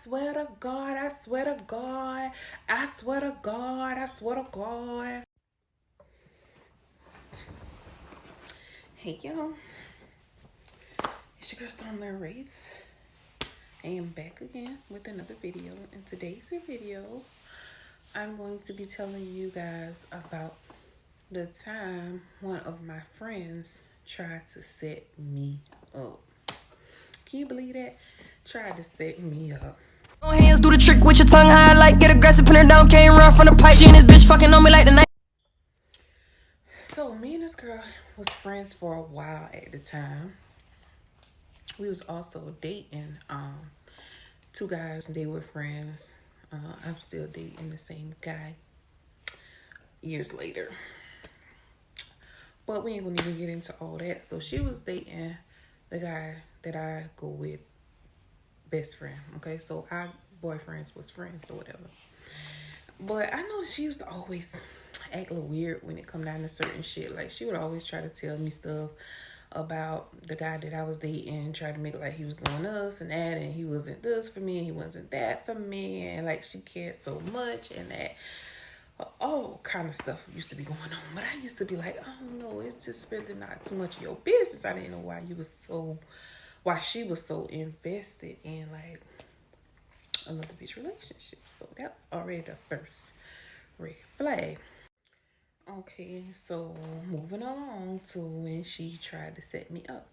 swear to God, I swear to God, I swear to God, I swear to God. Hey y'all, it's your girl Stormleirwraith. I am back again with another video. In today's video, I'm going to be telling you guys about the time one of my friends tried to set me up. Can you believe that? Tried to set me up. Hands do the trick with your tongue high, like get aggressive, pin her down, can't run from the pipe. She and this bitch fucking on me like the night. So me and this girl was friends for a while at the time. We was also dating two guys, and they were friends. I'm still dating the same guy years later. But we ain't gonna even get into all that. So she was dating the guy that I go with, best friend. Okay, so our boyfriends was friends or whatever. But I know she used to always act a little weird when it come down to certain shit. Like she would always try to tell me stuff about the guy that I was dating, try to make it like he was doing this and that, and he wasn't this for me, and he wasn't that for me, and like she cared so much, and that all kind of stuff used to be going on. But I used to be like, oh no, it's just really not too much of your business. I didn't know why she was so invested in like another bitch relationship. So that was already the first red flag. Okay, so moving along to when she tried to set me up.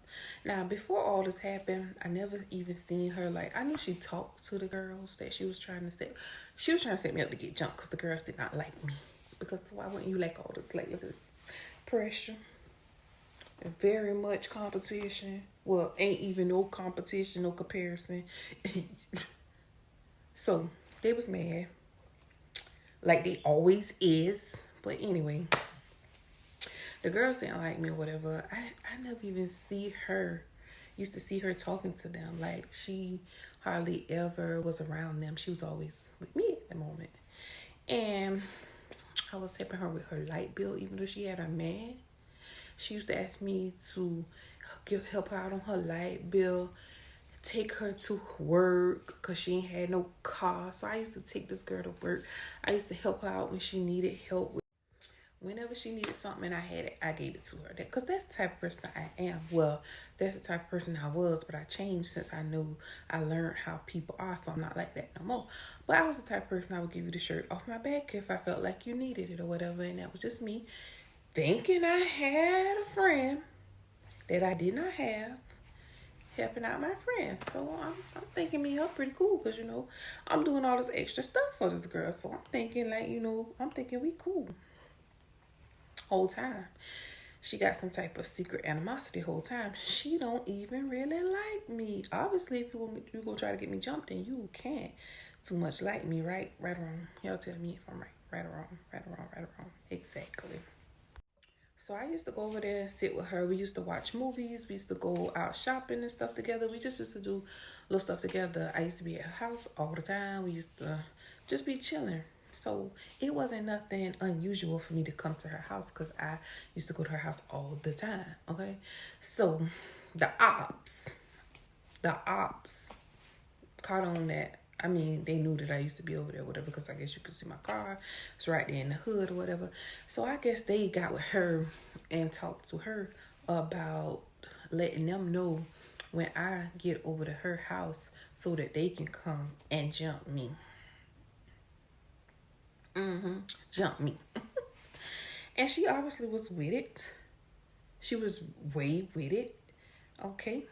Now, before all this happened, I never even seen her. Like, I knew she talked to the girls that she was trying to set. She was trying to set me up to get jumped because the girls did not like me. Because why wouldn't you like all this? Like, look at this pressure. Very much competition. Well, ain't even no competition, no comparison. So, they was mad. Like they always is. But anyway, the girls didn't like me or whatever. I never even used to see her talking to them. Like she hardly ever was around them. She was always with me at the moment. And I was helping her with her light bill, even though she had a man. She used to ask me to help her out on her light bill, take her to work because she ain't had no car. So I used to take this girl to work. I used to help her out when she needed help. Whenever she needed something and I had it, I gave it to her. Because that's the type of person I am. Well, that's the type of person I was, but I changed since I learned how people are, so I'm not like that no more. But I was the type of person I would give you the shirt off my back if I felt like you needed it or whatever, and that was just me thinking I had a friend that I did not have helping out my friends. So I'm thinking me up pretty cool because, I'm doing all this extra stuff for this girl. So I'm thinking like, I'm thinking we cool. Whole time she got some type of secret animosity. Whole time she don't even really like me. Obviously, if you gonna try to get me jumped, then you can't too much like me. Right or wrong? Y'all tell me if I'm right or wrong. Exactly. So I used to go over there and sit with her. We used to watch movies. We used to go out shopping and stuff together. We just used to do little stuff together. I used to be at her house all the time. We used to just be chilling. So it wasn't nothing unusual for me to come to her house because I used to go to her house all the time, okay? So the ops caught on that. I mean, they knew that I used to be over there, whatever, because I guess you could see my car. It's right there in the hood or whatever. So I guess they got with her and talked to her about letting them know when I get over to her house so that they can come and jump me. Jump me. And she obviously was with it. She was way with it. Okay.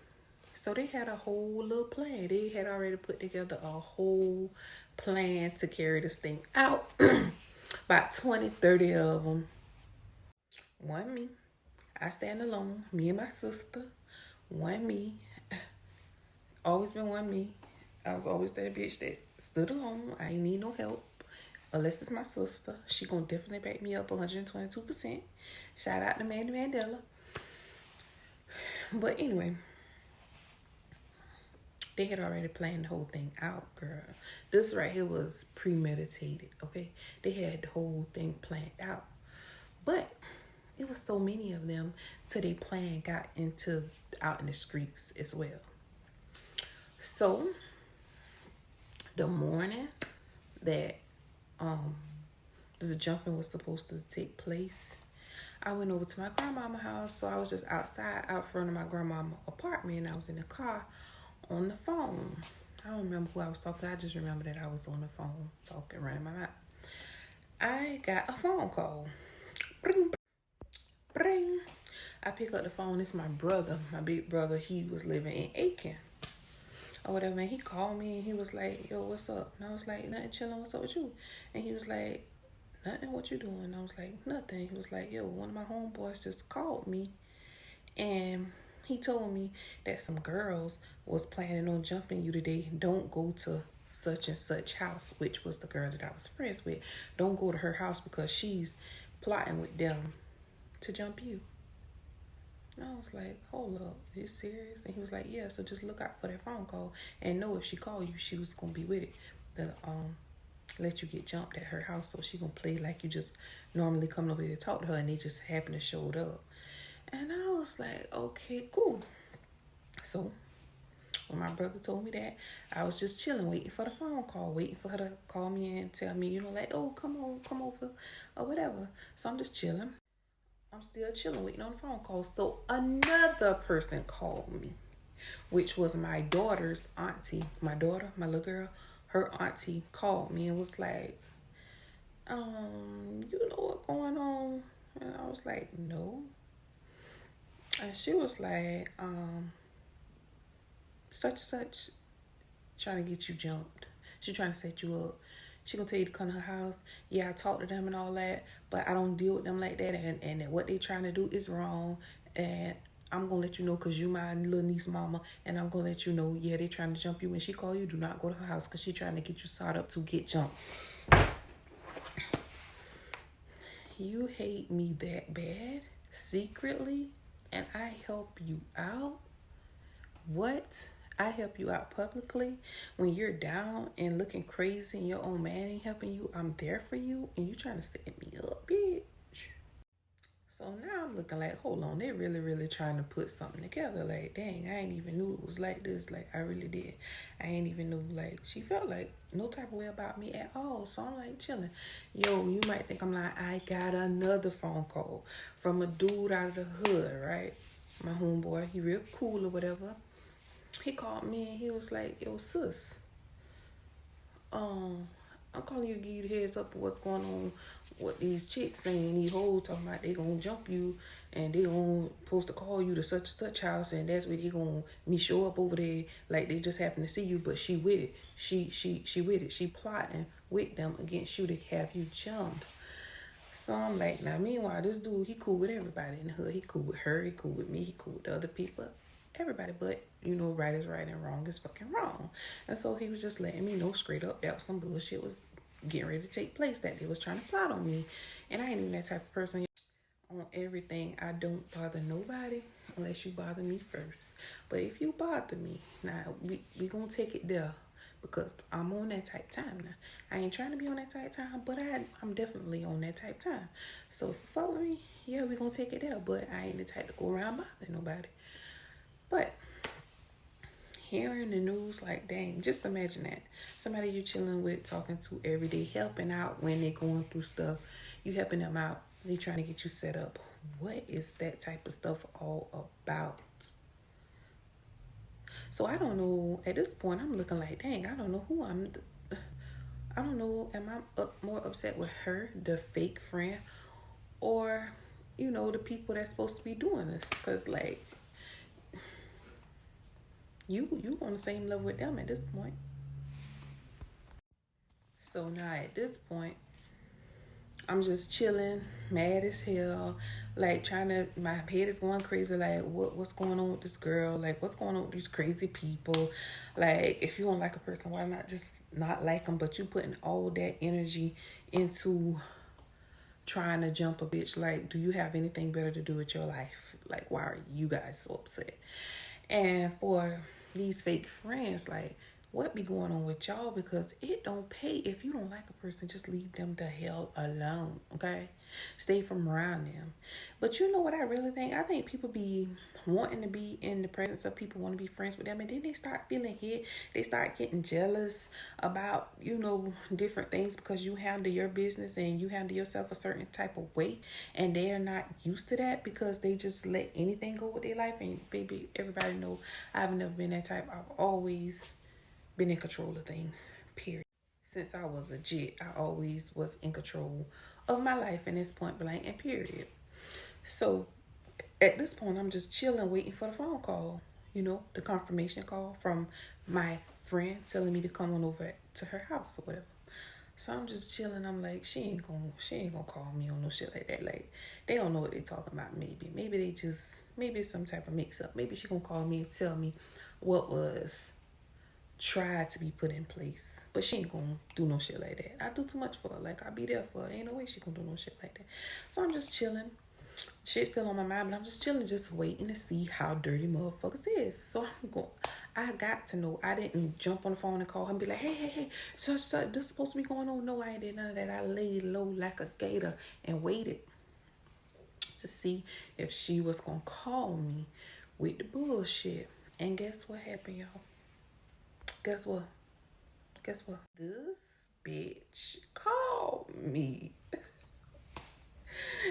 So they had a whole little plan. They had already put together a whole plan to carry this thing out. About 20, 30 of them. One me. I stand alone. Me and my sister. One me. Always been one me. I was always that bitch that stood alone. I ain't need no help. Unless it's my sister. She gonna definitely back me up 122%. Shout out to Mandy Mandela. But anyway, they had already planned the whole thing out, girl. This right here was premeditated, okay? They had the whole thing planned out. But it was so many of them till they plan got out in the streets as well. So The morning that this jumping was supposed to take place, I went over to my grandmama's house. So I was just outside, out front of my grandmama's apartment, and I was in the car on the phone. I don't remember who I was talking to. I just remember that I was on the phone talking, running my mouth. I got a phone call. Bring, bring. I pick up the phone. It's my brother, my big brother. He was living in Aiken or whatever. And he called me and he was like, yo, what's up? And I was like, nothing, chilling. What's up with you? And he was like, nothing, what you doing? And I was like, nothing. He was like, yo, one of my homeboys just called me and he told me that some girls was planning on jumping you today. Don't go to such and such house, which was the girl that I was friends with. Don't go to her house because she's plotting with them to jump you. And I was like, hold up, are you serious? And he was like, yeah, so just look out for that phone call and know if she called you, she was gonna be with it. Let you get jumped at her house, so she gonna play like you just normally coming over there to talk to her and they just happen to show up. And I was like, okay, cool. So when my brother told me that, I was just chilling, waiting for the phone call, waiting for her to call me and tell me, like, oh, come over, or whatever. So I'm just chilling. I'm still chilling, waiting on the phone call. So another person called me, which was my daughter's auntie. My daughter, my little girl, her auntie called me and was like, you know what's going on? And I was like, no. And she was like, such and such trying to get you jumped. She trying to set you up. She gonna tell you to come to her house. Yeah, I talk to them and all that, but I don't deal with them like that. And that what they trying to do is wrong. And I'm gonna let you know because you my little niece mama. And I'm gonna let you know, yeah, they trying to jump you. When she call you, do not go to her house because she trying to get you sought up to get jumped. You hate me that bad, secretly, and I help you out? What? I help you out publicly when you're down and looking crazy and your own man ain't helping you. I'm there for you and you trying to set me up, bitch. So now I'm looking like, hold on, they really trying to put something together. Like, dang, I ain't even knew it was like this. Like, I really did. I ain't even knew, like, she felt like no type of way about me at all. So I'm like chilling. Yo, you might think I'm like, I got another phone call from a dude out of the hood, right? My homeboy, he real cool or whatever. He called me and he was like, yo, sis, I'm calling you to give you the heads up of what's going on with these chicks saying these hoes talking about they gonna jump you and they gonna supposed to call you to such and such house and that's where they gonna me show up over there like they just happen to see you, but she with it. She with it. She plotting with them against you to have you jumped. So I'm like, now meanwhile, this dude, he cool with everybody in the hood. He cool with her, he cool with me, he cool with the other people. Everybody, but right is right and wrong is fucking wrong. And so he was just letting me know straight up that some bullshit was getting ready to take place, that they was trying to plot on me. And I ain't even that type of person. On everything, I don't bother nobody unless you bother me first. But if you bother me, now we gonna take it there because I'm on that type time now. I ain't trying to be on that type time, but I'm definitely on that type time. So if you follow me, yeah, we gonna take it there. But I ain't the type to go around bothering nobody. But hearing the news, like, dang, just imagine that. Somebody you chilling with, talking to every day, helping out when they going through stuff. You helping them out. They trying to get you set up. What is that type of stuff all about? So I don't know. At this point, I'm looking like, dang, I don't know who I don't know. Am I more upset with her, the fake friend, or, the people that's supposed to be doing this? Because, like, you on the same level with them at this point. So now at this point, I'm just chilling, mad as hell, like my head is going crazy, like what's going on with this girl, like what's going on with these crazy people, like if you don't like a person, why not just not like them, but you putting all that energy into trying to jump a bitch, like do you have anything better to do with your life? Like why are you guys so upset? And for these fake friends, like what be going on with y'all, because it don't pay. If you don't like a person, just leave them the hell alone, okay? Stay from around them. But you know what I really think? I think people be wanting to be in the presence of people, want to be friends with them, and then they start feeling hit. They start getting jealous about, different things, because you handle your business and you handle yourself a certain type of way, and they're not used to that because they just let anything go with their life. And baby, everybody know I've never been that type. I've always been in control of things, period. Since I was a jit, I always was in control of my life, and it's point blank and period. So at this point, I'm just chilling, waiting for the phone call, the confirmation call from my friend telling me to come on over to her house or whatever. So I'm just chilling. I'm like, she ain't gonna call me on no shit like that. Like, they don't know what they talking about. Maybe it's some type of mix up. Maybe she gonna call me and tell me what was tried to be put in place. But she ain't gonna do no shit like that. I do too much for her. Like, I be there for her. Ain't no way she gonna do no shit like that. So I'm just chilling. Shit's still on my mind, but I'm just chilling, just waiting to see how dirty motherfuckers is. So I got to know. I didn't jump on the phone and call her and be like, hey, such, this supposed to be going on. No, I ain't did none of that. I laid low like a gator and waited to see if she was gonna call me with the bullshit. And guess what happened, y'all? Guess what? This bitch called me.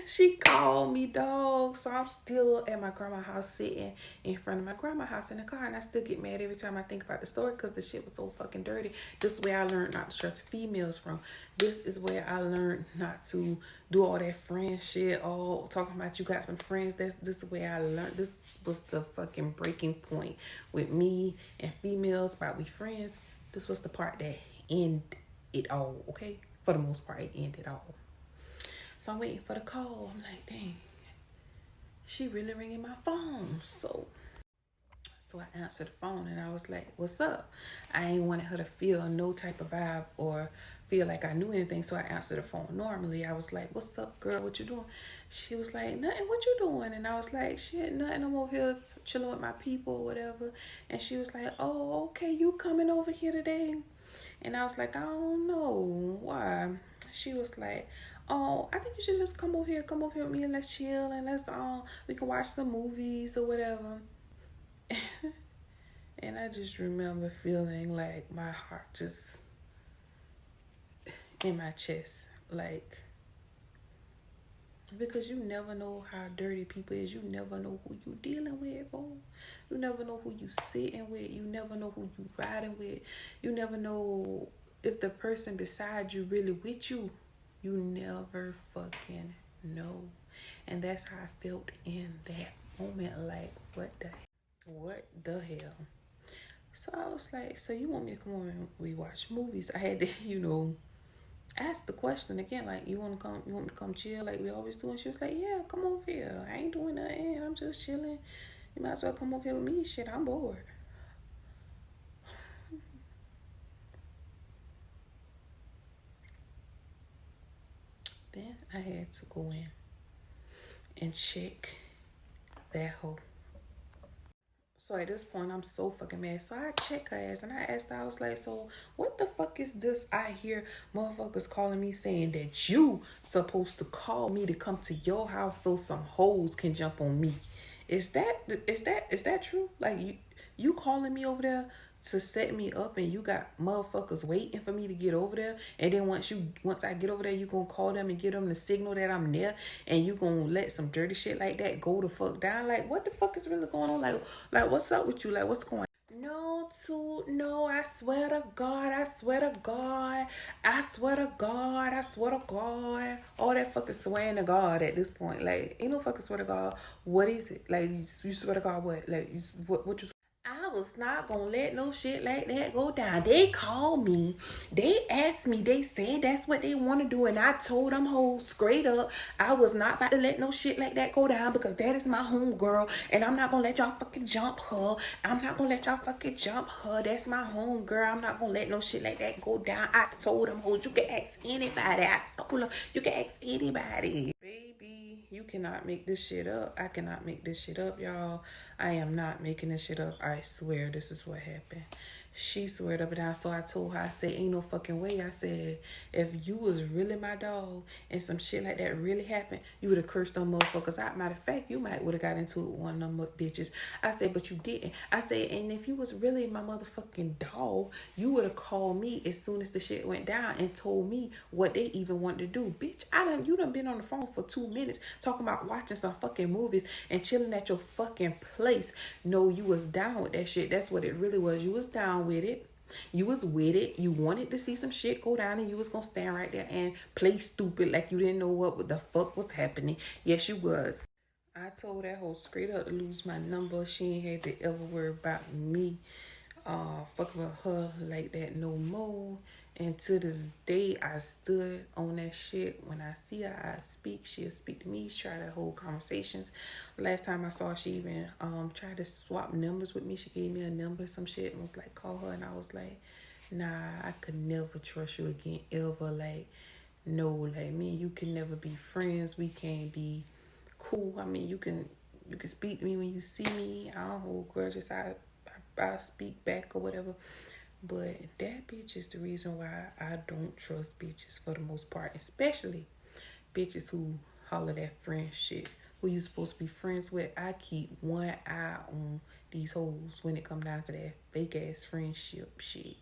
She called me, dog. So I'm still at my grandma's house, sitting in front of my grandma's house in the car, and I still get mad every time I think about the story, because the shit was so fucking dirty. This is where I learned not to trust females from. This is where I learned not to do all that friend shit, all talking about you got some friends. This is where I learned. This was the fucking breaking point with me and females about we friends. This was the part that ended it all, okay? For the most part, it ended all. So I'm waiting for the call. I'm like, dang, she really ringing my phone. So I answered the phone, and I was like, what's up? I ain't wanted her to feel no type of vibe or feel like I knew anything. So I answered the phone normally. I was like, what's up, girl? What you doing? She was like, nothing. What you doing? And I was like, shit, nothing. I'm over here chilling with my people or whatever. And she was like, oh, okay, you coming over here today? And I was like, I don't know. Why? She was like, oh, I think you should just come over here with me, and let's chill, and we can watch some movies or whatever. And I just remember feeling like my heart just in my chest, like, because you never know how dirty people is. You never know who you dealing with, bro. You never know who you sitting with. You never know who you riding with. You never know if the person beside you really with you. You never fucking know. And that's how I felt in that moment. Like, what the hell? So I was like, so you want me to come over and we watch movies? I had to, ask the question again, like, you want me to come chill like we always do? And she was like, yeah, come over here. I ain't doing nothing. I'm just chilling. You might as well come over here with me. Shit, I'm bored. Then I had to go in and check that hoe. So at this point, I'm so fucking mad. So I check her ass, and I asked her, I was like, so what the fuck is this? I hear motherfuckers calling me saying that you supposed to call me to come to your house so some hoes can jump on me. Is that true? Like, you calling me over there to set me up, and you got motherfuckers waiting for me to get over there, and then once I get over there, you gonna call them and give them the signal that I'm there, and you gonna let some dirty shit like that go the fuck down? Like, what the fuck is really going on? Like what's up with you? Like, what's going on? No, I swear to God, all that fucking swearing to God at this point. Like, ain't no fucking swear to God. What is it? Like, you swear to God what? Like, what you? I was not gonna let no shit like that go down. They called me. They asked me. They said that's what they want to do. And I told them hoes straight up, I was not about to let no shit like that go down, because that is my home girl. And I'm not gonna let y'all fucking jump her. That's my home girl. I'm not gonna let no shit like that go down. I told them hoes, you can ask anybody. I told them, you can ask anybody. Baby, you cannot make this shit up. I cannot make this shit up, y'all. I am not making this shit up. I swear this is what happened. She sweared up and down. So I told her, I said, ain't no fucking way. I said, if you was really my dog and some shit like that really happened, you would have cursed them motherfuckers out. Matter of fact, you might would have got into it with one of them bitches. I said, but you didn't. I said, and if you was really my motherfucking dog, you would have called me as soon as the shit went down and told me what they even wanted to do. Bitch, you done been on the phone for 2 minutes talking about watching some fucking movies and chilling at your fucking place. No, you was down with that shit. That's what it really was. You was down with it. You was with it. You wanted to see some shit go down and you was gonna stand right there and play stupid like you didn't know what the fuck was happening. Yes, you was. I told that hoe straight up to lose my number. She ain't had to ever worry about me fucking with her like that no more. And to this day, I stood on that shit. When I see her, I speak. She'll speak to me. She try to hold conversations. Last time I saw her, she even tried to swap numbers with me. She gave me a number, some shit, and was like, call her. And I was like, nah, I could never trust you again, ever. Like, no, like me, you can never be friends. We can't be cool. I mean, you can speak to me when you see me. I don't hold grudges. I speak back or whatever. But that bitch is the reason why I don't trust bitches for the most part. Especially bitches who holler that friend shit. Who you supposed to be friends with. I keep one eye on these hoes when it come down to that fake ass friendship shit.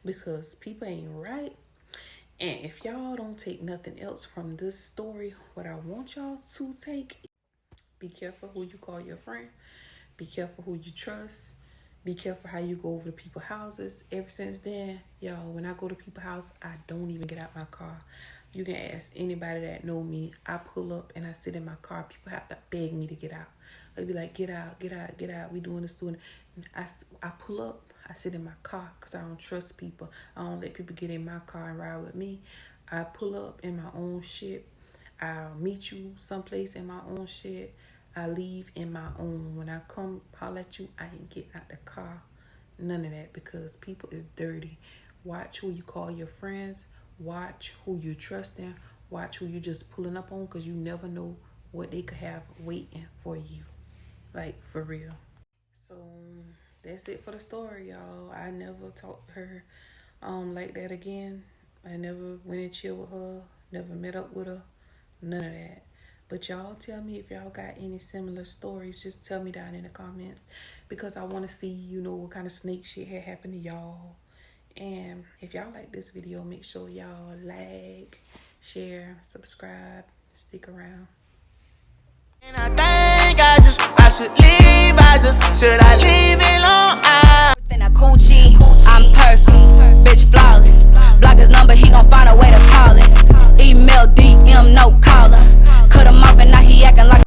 Because people ain't right. And if y'all don't take nothing else from this story, what I want y'all to take, be careful who you call your friend. Be careful who you trust. Be careful how you go over to people's houses. Ever since then, y'all, when I go to people's house, I don't even get out my car. You can ask anybody that know me. I pull up and I sit in my car. People have to beg me to get out. They be like, get out, get out, get out. We doing this, doing it. I pull up. I sit in my car because I don't trust people. I don't let people get in my car and ride with me. I pull up in my own shit. I'll meet you someplace in my own shit. I leave in my own. When I come holler at you, I ain't getting out the car. None of that, because people is dirty. Watch who you call your friends. Watch who you trust in. Watch who you just pulling up on, because you never know what they could have waiting for you. Like, for real. So that's it for the story, y'all. I never talked to her like that again. I never went and chilled with her. Never met up with her. None of that. But y'all tell me if y'all got any similar stories. Just tell me down in the comments, because I want to see, what kind of snake shit had happened to y'all. And if y'all like this video, make sure y'all like, share, subscribe, stick around. And I think I should leave. Should I leave it alone? In a coochie, I'm perfect, bitch flawless. Block his number, he gon' find a way to call it. Email, DM, no caller. Cut him off and now he acting like.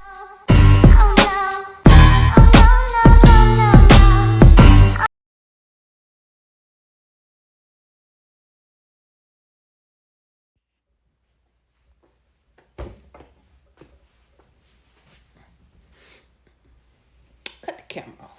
Cut the camera off.